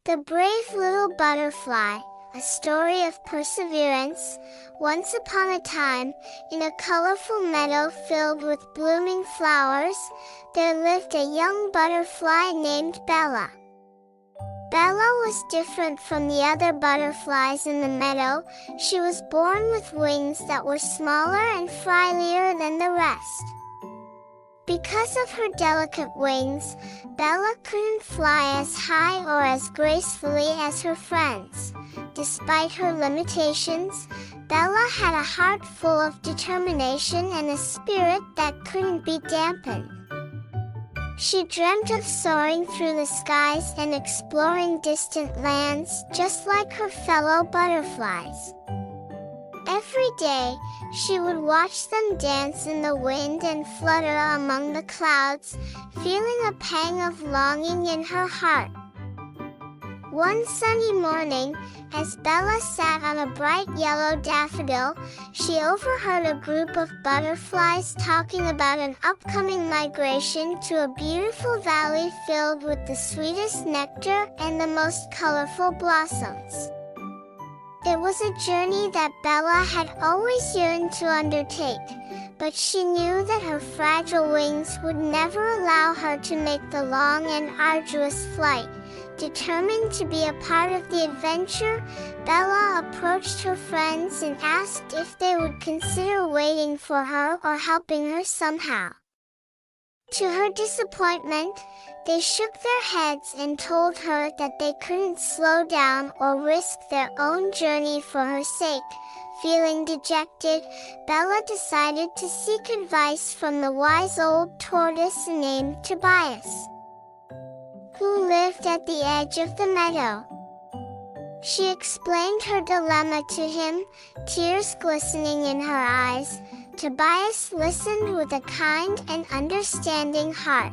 The Brave Little Butterfly, a story of perseverance. Once upon a time, in a colorful meadow filled with blooming flowers, there lived a young butterfly named Bella. Bella was different from the other butterflies in the meadow. She was born with wings that were smaller and frailer than the rest. Because of her delicate wings, Bella couldn't fly as high or as gracefully as her friends. Despite her limitations, Bella had a heart full of determination and a spirit that couldn't be dampened. She dreamt of soaring through the skies and exploring distant lands just like her fellow butterflies. Every day, she would watch them dance in the wind and flutter among the clouds, feeling a pang of longing in her heart. One sunny morning, as Bella sat on a bright yellow daffodil, she overheard a group of butterflies talking about an upcoming migration to a beautiful valley filled with the sweetest nectar and the most colorful blossoms. It was a journey that Bella had always yearned to undertake, but she knew that her fragile wings would never allow her to make the long and arduous flight. Determined to be a part of the adventure, Bella approached her friends and asked if they would consider waiting for her or helping her somehow. To her disappointment, they shook their heads and told her that they couldn't slow down or risk their own journey for her sake. Feeling dejected, Bella decided to seek advice from the wise old tortoise named Tobias, who lived at the edge of the meadow. She explained her dilemma to him, tears glistening in her eyes. Tobias listened with a kind and understanding heart.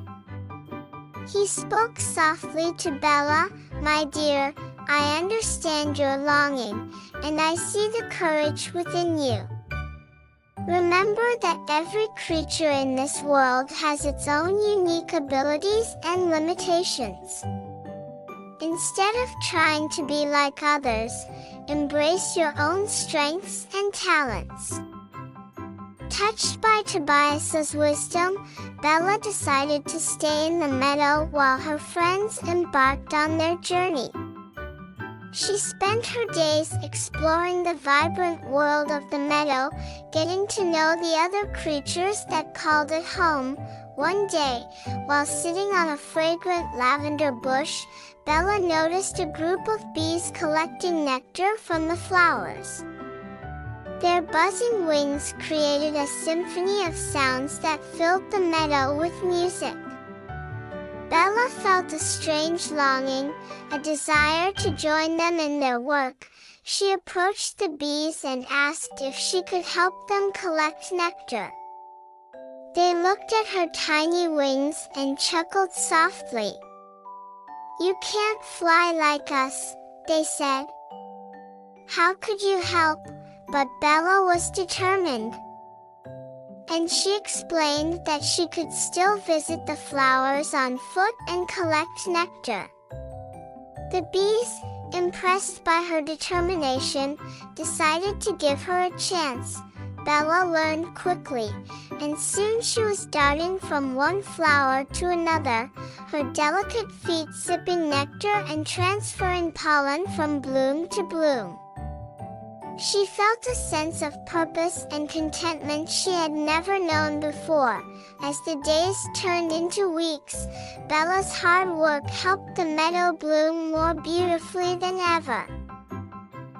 He spoke softly to Bella, "My dear, I understand your longing, and I see the courage within you. Remember that every creature in this world has its own unique abilities and limitations. Instead of trying to be like others, embrace your own strengths and talents." Touched by Tobias's wisdom, Bella decided to stay in the meadow while her friends embarked on their journey. She spent her days exploring the vibrant world of the meadow, getting to know the other creatures that called it home. One day, while sitting on a fragrant lavender bush, Bella noticed a group of bees collecting nectar from the flowers. Their buzzing wings created a symphony of sounds that filled the meadow with music. Bella felt a strange longing, a desire to join them in their work. She approached the bees and asked if she could help them collect nectar. They looked at her tiny wings and chuckled softly. "You can't fly like us," they said. How could you help? But Bella was determined. And she explained that she could still visit the flowers on foot and collect nectar. The bees, impressed by her determination, decided to give her a chance. Bella learned quickly, and soon she was darting from one flower to another, her delicate feet sipping nectar and transferring pollen from bloom to bloom. She felt a sense of purpose and contentment she had never known before. As the days turned into weeks, Bella's hard work helped the meadow bloom more beautifully than ever.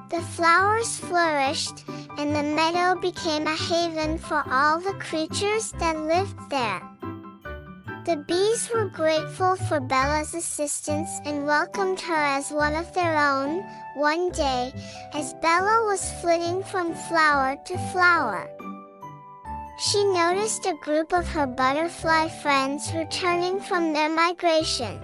The flowers flourished, and the meadow became a haven for all the creatures that lived there. The bees were grateful for Bella's assistance and welcomed her as one of their own. One day, as Bella was flitting from flower to flower, she noticed a group of her butterfly friends returning from their migration.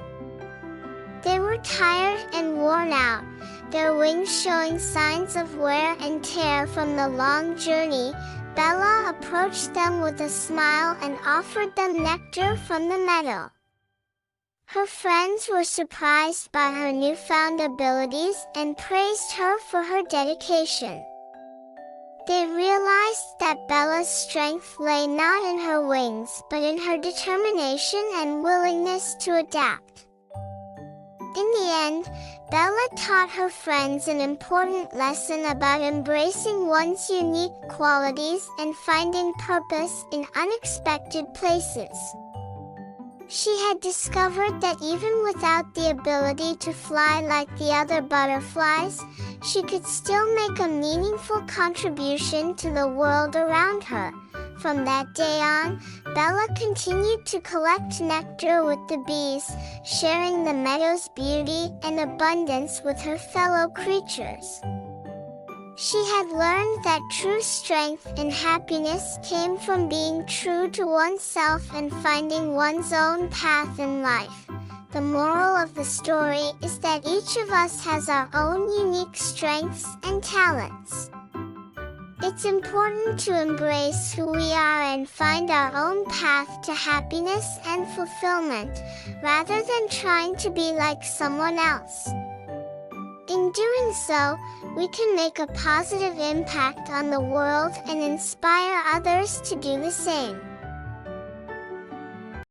They were tired and worn out, their wings showing signs of wear and tear from the long journey. Bella approached them with a smile and offered them nectar from the meadow. Her friends were surprised by her newfound abilities and praised her for her dedication. They realized that Bella's strength lay not in her wings but in her determination and willingness to adapt. In the end, Bella taught her friends an important lesson about embracing one's unique qualities and finding purpose in unexpected places. She had discovered that even without the ability to fly like the other butterflies, she could still make a meaningful contribution to the world around her. From that day on, Bella continued to collect nectar with the bees, sharing the meadow's beauty and abundance with her fellow creatures. She had learned that true strength and happiness came from being true to oneself and finding one's own path in life. The moral of the story is that each of us has our own unique strengths and talents. It's important to embrace who we are and find our own path to happiness and fulfillment, rather than trying to be like someone else. In doing so, we can make a positive impact on the world and inspire others to do the same.